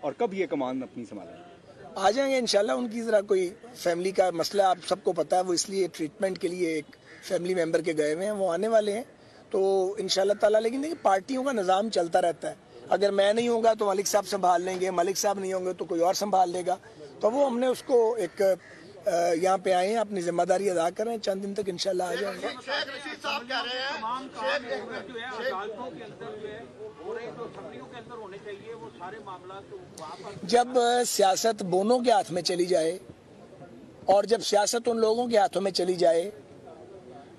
और कब ये कमान अपनी संभालें? आ जाएंगे इंशाल्लाह। उनकी ज़रा कोई फैमिली का मसला आप सबको पता है, वो इसलिए ट्रीटमेंट के लिए एक फैमिली मेम्बर के गए हुए हैं, वो आने वाले हैं तो इंशाल्लाह ताला। लेकिन देखिए पार्टियों का निज़ाम चलता रहता है, अगर मैं नहीं होगा तो मलिक साहब संभाल लेंगे, मलिक साहब नहीं होंगे तो कोई और संभाल लेगा। तो वो हमने उसको एक यहाँ पे आए हैं, अपनी जिम्मेदारी अदा कर रहे हैं, चंद दिन तक इंशाल्लाह आ जाएंगे। जब सियासत बोनों के हाथ में चली जाए और जब सियासत उन लोगों के हाथों में चली जाए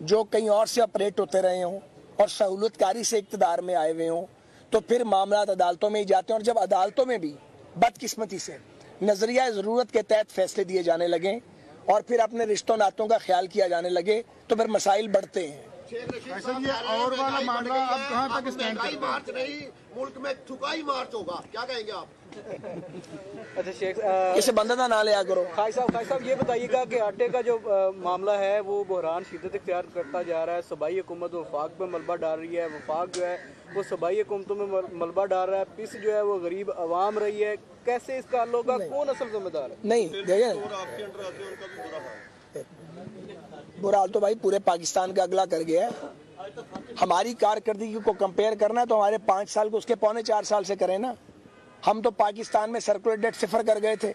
जो कहीं और से ऑपरेट होते रहे हों और सहूलतकारी से इक़्तिदार में आए हुए हों, तो फिर मामला अदालतों में ही जाते हैं। और जब अदालतों में भी बदकिस्मती से नजरिया ज़रूरत के तहत फैसले दिए जाने लगे और फिर अपने रिश्तों नातों का ख्याल किया जाने लगे तो फिर मसाइल बढ़ते हैं। और वाला मामला अब कहाँ तक स्टैंड करता है? मार्च नहीं, मुल्क में थुकाई मार्च होगा, क्या कहेंगे आप? अच्छा शेख, इसे बंदा ना लिया करो। खाई साहब ये बताइएगा कि आटे का जो मामला है वो बहरान शिद्दत इख्तियार करता जा रहा है। सूबाई हुकूमत वफाक पे मलबा डाल रही है, वफाक जो है वो सूबाई हुकूमतों में मलबा डाल रहा है, पिस जो है वो गरीब आवाम रही है। कैसे इसका हल होगा? कौन असल जिम्मेदार है? नहीं देखिए, बुरा हाल तो भाई पूरे पाकिस्तान का अगला कर गया है। हमारी कारकर्दगी को कंपेयर करना है तो हमारे 5 साल को उसके 4.25 साल से करें ना। हम तो पाकिस्तान में सर्कुलर डेट 0 कर गए थे,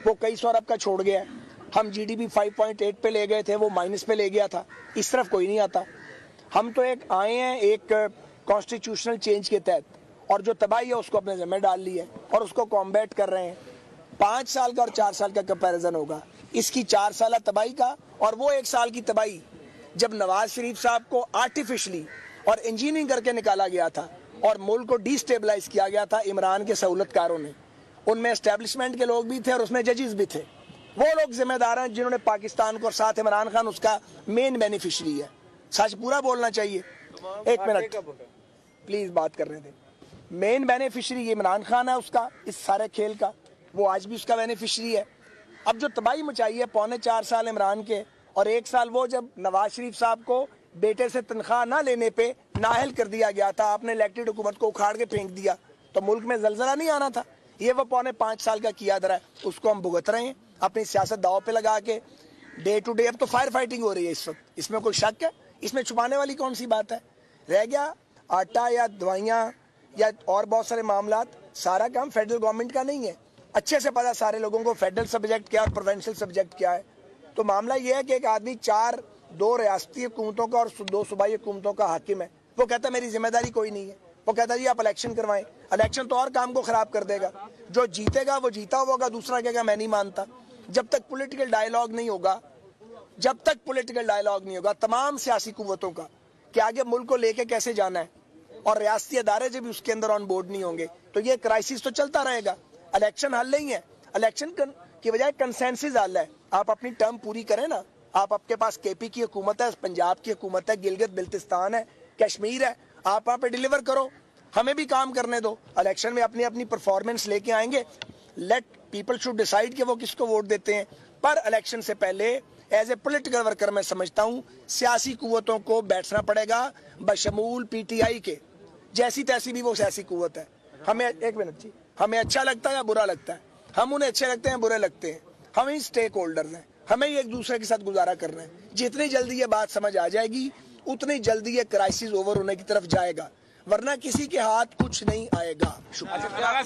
वो कई सौ अरब का छोड़ गया है। हम जीडीपी 5.8 पे ले गए थे, वो माइनस पे ले गया था। इस तरफ कोई नहीं आता। हम तो एक आए हैं एक कॉन्स्टिट्यूशनल चेंज के तहत, और जो तबाही है उसको अपने ज़िम्मे डाल ली है और उसको कॉम्बैट कर रहे हैं। 5 साल का और 4 साल का कंपैरिजन होगा, इसकी 4 साल तबाही का और वो 1 साल की तबाही जब नवाज शरीफ साहब को आर्टिफिशली और इंजीनियरिंग करके निकाला गया था और मुल्क को डिस्टेबलाइज किया गया था इमरान के सहूलतकारों ने। उनमें एस्टेब्लिशमेंट के लोग भी थे और उसमें जजेस भी थे। वो लोग जिम्मेदार हैं जिन्होंने पाकिस्तान को, और साथ इमरान खान उसका मेन बेनिफिशरी है। सच पूरा बोलना चाहिए। 1 मिनट प्लीज बात कर रहे थे। मेन बेनिफिशरी इमरान खान है उसका, इस सारे खेल का। वो आज भी उसका बेनिफिशरी है। अब जो तबाही मचाई है 4.25 साल इमरान के और 1 साल वो जब नवाज शरीफ साहब को बेटे से तनख्वाह ना लेने पे नाअहल कर दिया गया था, आपने इलेक्टेड हुकूमत को उखाड़ के फेंक दिया, तो मुल्क में जलजला नहीं आना था। ये वो 4.25 साल का किया दरा है, उसको हम भुगत रहे हैं अपनी सियासत दाव पे लगा के डे टू डे। अब तो फायर फाइटिंग हो रही है इस वक्त, इसमें कोई शक है? इसमें छुपाने वाली कौन सी बात है? रह गया आटा या दवाइयाँ या और बहुत सारे मामला, सारा काम फेडरल गवर्नमेंट का नहीं है। अच्छे से पता सारे लोगों को फेडरल सब्जेक्ट क्या और प्रोविंशियल सब्जेक्ट क्या है। तो मामला ये है कि एक आदमी 2 रियासती हुकूमतों का और 2 सूबाई हुकूमतों का हाकिम है। वो कहता है मेरी जिम्मेदारी कोई नहीं है। वो कहता है जी आप इलेक्शन करवाएं। इलेक्शन तो और काम को खराब कर देगा। जो जीतेगा वो जीता होगा, दूसरा कहेगा मैं नहीं मानता। जब तक पॉलिटिकल डायलॉग नहीं होगा, तमाम सियासी कुव्वतों का कि आगे मुल्क को लेके कैसे जाना है, और रियासती अदारे जब भी उसके अंदर ऑन बोर्ड नहीं होंगे तो ये क्राइसिस तो चलता रहेगा। इलेक्शन हल नहीं है, इलेक्शन की बजाय कंसेंसस हल है। आप अपनी टर्म पूरी करें ना। आपके पास केपी की हुकूमत है, पंजाब की हुकूमत है, गिलगित बिल्तिस्तान है, कश्मीर है, आप वहाँ पे डिलीवर करो। हमें भी काम करने दो। इलेक्शन में अपनी अपनी परफॉर्मेंस लेके आएंगे। लेट पीपल शुड डिसाइड कि वो किसको वोट देते हैं। पर इलेक्शन से पहले एज ए पोलिटिकल वर्कर मैं समझता हूँ सियासी कुव्वतों को बैठना पड़ेगा, बशमूल पीटीआई के। जैसी तैसी भी वो सियासी कुव्वत है। हमें 1 मिनट जी, हमें अच्छा लगता है या बुरा लगता है, हम उन्हें अच्छे लगते हैं बुरे लगते हैं, हम ही स्टेक होल्डर्स हैं, हमें ही एक दूसरे के साथ गुजारा करना है। जितनी जल्दी ये बात समझ आ जाएगी उतनी जल्दी ये क्राइसिस ओवर होने की तरफ जाएगा, वरना किसी के हाथ कुछ नहीं आएगा। शुक्रिया।